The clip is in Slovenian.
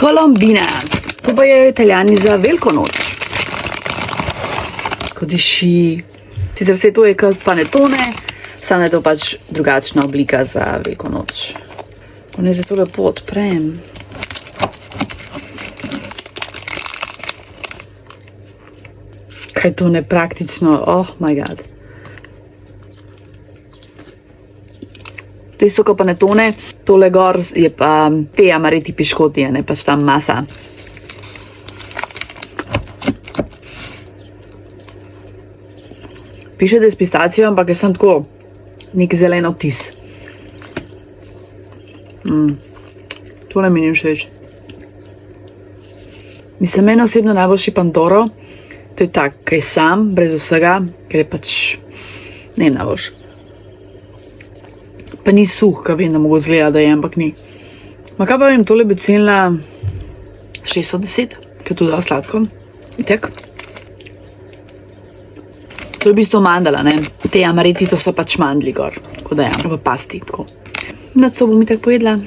Kolombina. To pa je Italijani za veliko noč. Ko diši. Sicer se to je kot panetone, samo je to pač drugačna oblika za veliko noč. Ne zato lepo odprem. Kaj to nepraktično, oh my god. To isto kot panetone, tole gor je pa te amareti piškoti, ne pač tam masa. Piše, da je s pistacijo, ampak je sem tako nek zelen odtis. Tole mi ni všeč. Mislim, meni osebno najboljši Pandoro, to je tak, kaj sam, brez vsega, ker je pač, ne vem, najboljš. Pa ni suh, kaj vem, da mogo zgleda, da je, ampak ni. Ma kaj pa vem, tole bi cenila 6 od 10, ker je to zelo sladko. Itek. To je v bistvu mandala, ne. Te amareti, to so pač mandli gor, tako da ja, v pasti, tako. Na co bom itak pojedla.